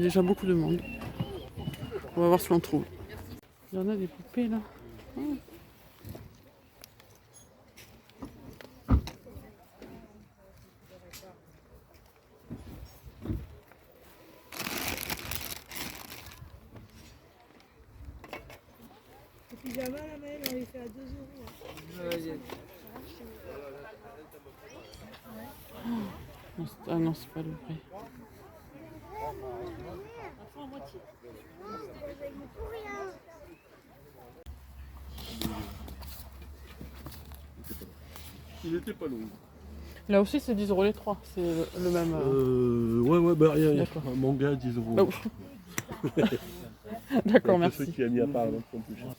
déjà beaucoup de monde. On va voir ce qu'on trouve. Il y en a des poupées là. Oh. Le pyjama, la Maëlle, on les fait à 2 €. Ah non, c'est pas le vrai. Il était pas long. Là aussi, c'est 10 € les trois. C'est le même. Ouais, bah rien. D'accord. Un manga, 10 €. Oh. D'accord, Ceux merci. qui a mis à part, non, sont plus chers.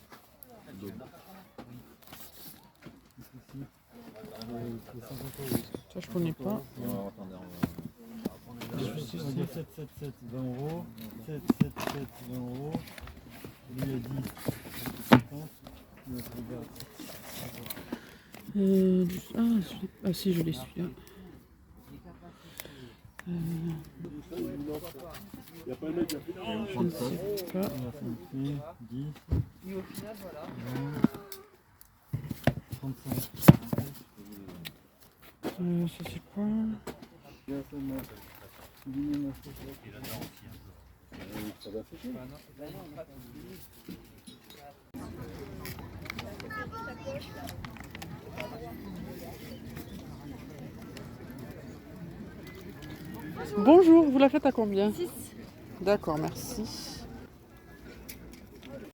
Ça, je connais pas. On va dire 7, 7, 7, 20 €. 7, 7, 7, 20 €. Lui a dit 50. Notre regarde. Ah si, je l'ai celui-là. Il n'y a pas le mec qui a fait Je ne sais pas. 10. Et au final, voilà. 35. Ça c'est quoi? Bonjour, vous la faites à combien? 6. D'accord, merci.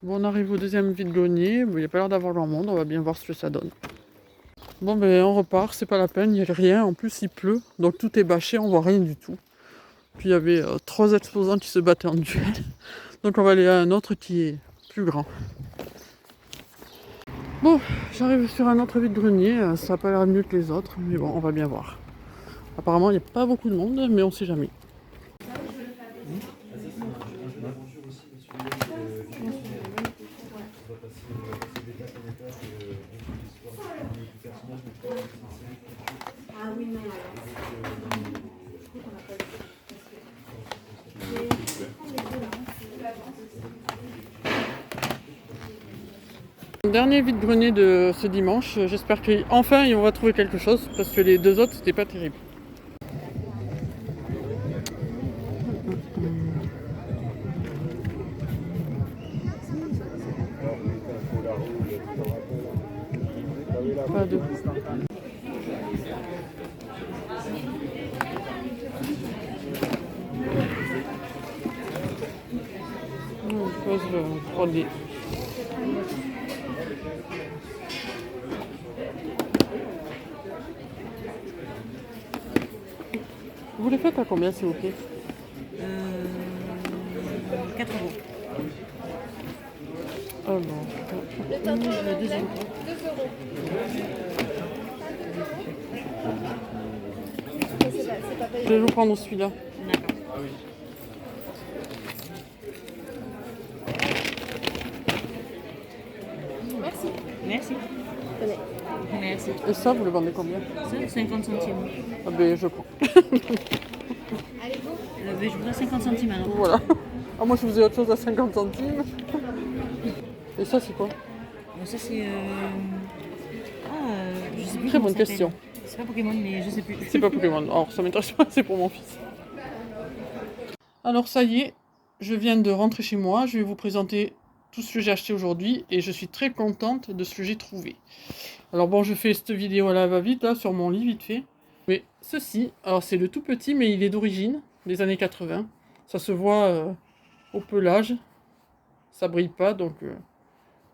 Bon, on arrive au deuxième vide-grenier. Il n'y a pas l'air d'avoir grand monde, on va bien voir ce que ça donne. Bon, ben on repart, c'est pas la peine, il n'y a rien. En plus, il pleut, donc tout est bâché, on voit rien du tout. Puis il y avait 3 exposants qui se battaient en duel. Donc on va aller à un autre qui est plus grand. Bon, j'arrive sur un autre vide-grenier, ça n'a pas l'air mieux que les autres, mais bon, on va bien voir. Apparemment, il n'y a pas beaucoup de monde, mais on sait jamais. Dernier vide-grenier de ce dimanche, j'espère qu'enfin on va trouver quelque chose parce que les deux autres c'était pas terrible. Pas de... Pose 3D. Vous les faites à combien s'il vous plaît? 4 €. Alors, Le tintôt, le 2 €. je vais vous prendre celui-là. D'accord. Merci. Merci. Merci. Et ça, vous le vendez combien? Ça, 50 centimes. Ah ben je prends. Allez, go. Je voudrais 50 centimes alors. Voilà. Ah moi je faisais autre chose à 50 centimes. Et ça c'est quoi? Bon, ça, c'est. Je sais plus. Très comment bonne ça question. s'appelle. C'est pas Pokémon, mais je sais plus. C'est pas Pokémon. Alors ça m'intéresse pas, c'est pour mon fils. Alors ça y est, je viens de rentrer chez moi. Je vais vous présenter tout ce que j'ai acheté aujourd'hui et je suis très contente de ce que j'ai trouvé. Alors bon, je fais cette vidéo à la va-vite là sur mon lit vite fait. Mais ceci, alors c'est le tout petit mais il est d'origine des années 80. Ça se voit au pelage. Ça brille pas donc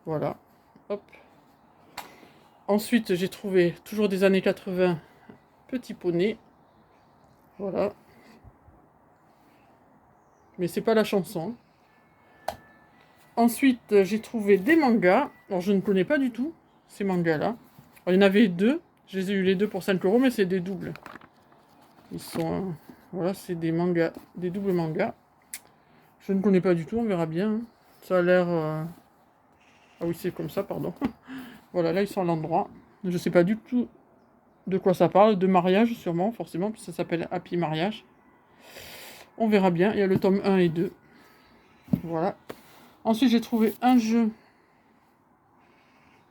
voilà. Hop. Ensuite, j'ai trouvé toujours des années 80 petit poney. Voilà. Mais c'est pas la chanson. Ensuite, j'ai trouvé des mangas. Alors, je ne connais pas du tout ces mangas-là. Il y en avait deux. Je les ai eu les deux pour 5 €, mais c'est des doubles. Ils sont... voilà, c'est des mangas, des doubles mangas. Je ne connais pas du tout, on verra bien. Ça a l'air... ah oui, c'est comme ça, pardon. Voilà, là, ils sont à l'endroit. Je sais pas du tout de quoi ça parle. De mariage, sûrement, forcément, puisque ça s'appelle Happy Mariage. On verra bien. Il y a le tome 1 et 2. Voilà. Ensuite, j'ai trouvé un jeu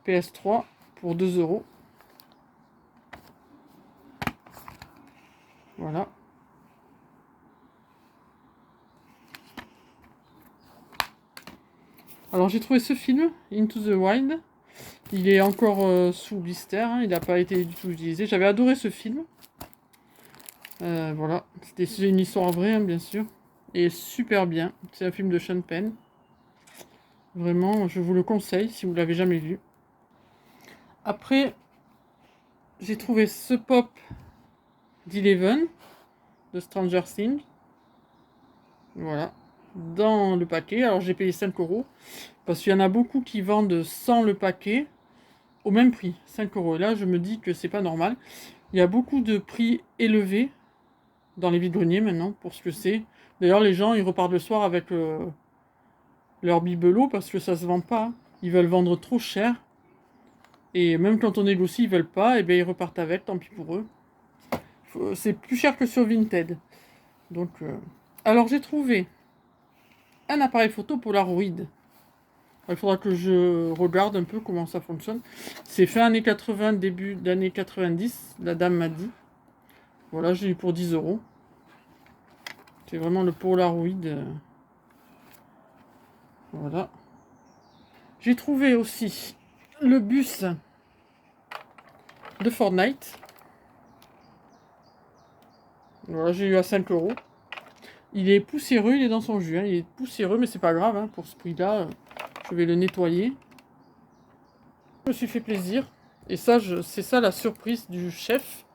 PS3 pour 2 €. Voilà. Alors j'ai trouvé ce film, Into the Wild. Il est encore sous blister, hein, il n'a pas été du tout utilisé. J'avais adoré ce film. Voilà, c'est une histoire vraie, hein, bien sûr. Et super bien. C'est un film de Sean Penn. Vraiment, je vous le conseille si vous ne l'avez jamais vu. Après, j'ai trouvé ce pop d'Eleven, de Stranger Things. Voilà, dans le paquet. Alors j'ai payé 5 €. Parce qu'il y en a beaucoup qui vendent sans le paquet au même prix, 5 €. Et là, je me dis que c'est pas normal. Il y a beaucoup de prix élevés dans les vide-greniers maintenant, pour ce que c'est. D'ailleurs, les gens, ils repartent le soir avec leur bibelot parce que ça se vend pas. Ils veulent vendre trop cher. Et même quand on négocie, ils veulent pas, et bien ils repartent avec, tant pis pour eux. C'est plus cher que sur Vinted. Donc, alors j'ai trouvé un appareil photo Polaroid. Il faudra que je regarde un peu comment ça fonctionne. C'est fin années 80, début d'années 90, la dame m'a dit. Voilà, j'ai eu pour 10 €. C'est vraiment le Polaroid. Voilà. J'ai trouvé aussi le bus de Fortnite. Voilà, j'ai eu à 5 €. Il est poussiéreux, il est dans son jus. Hein. Il est poussiéreux, mais c'est pas grave. Hein. Pour ce prix-là, je vais le nettoyer. Je me suis fait plaisir. Et ça, c'est ça la surprise du chef.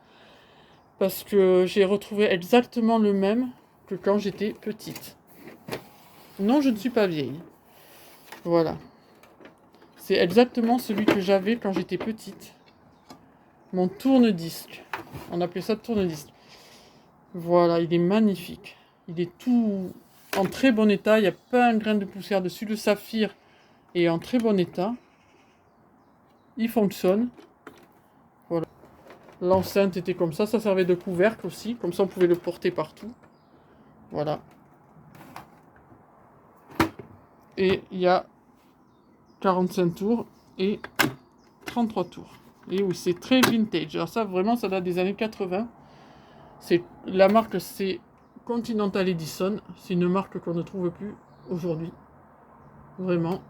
Parce que j'ai retrouvé exactement le même que quand j'étais petite. Non, je ne suis pas vieille. Voilà. C'est exactement celui que j'avais quand j'étais petite. Mon tourne-disque. On appelait ça tourne-disque. Voilà, il est magnifique. Il est tout en très bon état. Il n'y a pas un grain de poussière dessus. Le saphir est en très bon état. Il fonctionne. Voilà. L'enceinte était comme ça. Ça servait de couvercle aussi. Comme ça, on pouvait le porter partout. Voilà. Et il y a 45 tours et 33 tours. Et oui, c'est très vintage. Alors ça, vraiment, ça date des années 80. La marque, c'est Continental Edison. C'est une marque qu'on ne trouve plus aujourd'hui. Vraiment.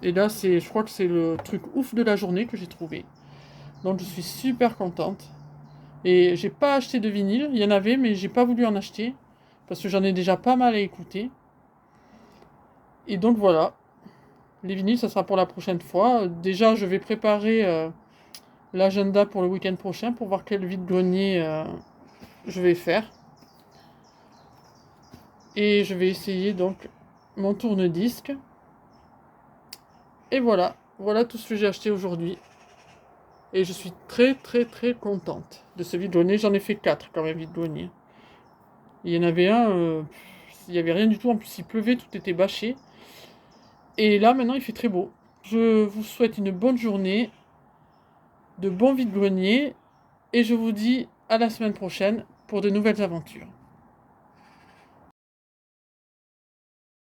Et là, je crois que c'est le truc ouf de la journée que j'ai trouvé. Donc, je suis super contente. Et j'ai pas acheté de vinyle. Il y en avait, mais j'ai pas voulu en acheter. Parce que j'en ai déjà pas mal à écouter. Et donc, voilà. Les vinyles, ça sera pour la prochaine fois. Déjà, je vais préparer l'agenda pour le week-end prochain pour voir quel vide-grenier je vais faire. Et je vais essayer donc mon tourne-disque. Et voilà. Voilà tout ce que j'ai acheté aujourd'hui. Et je suis très très très contente de ce vide-grenier. J'en ai fait 4 quand même vide-grenier. Il y en avait un, il n'y avait rien du tout. En plus, il pleuvait, tout était bâché. Et là, maintenant, il fait très beau. Je vous souhaite une bonne journée, de bons vide-greniers. Et je vous dis à la semaine prochaine pour de nouvelles aventures.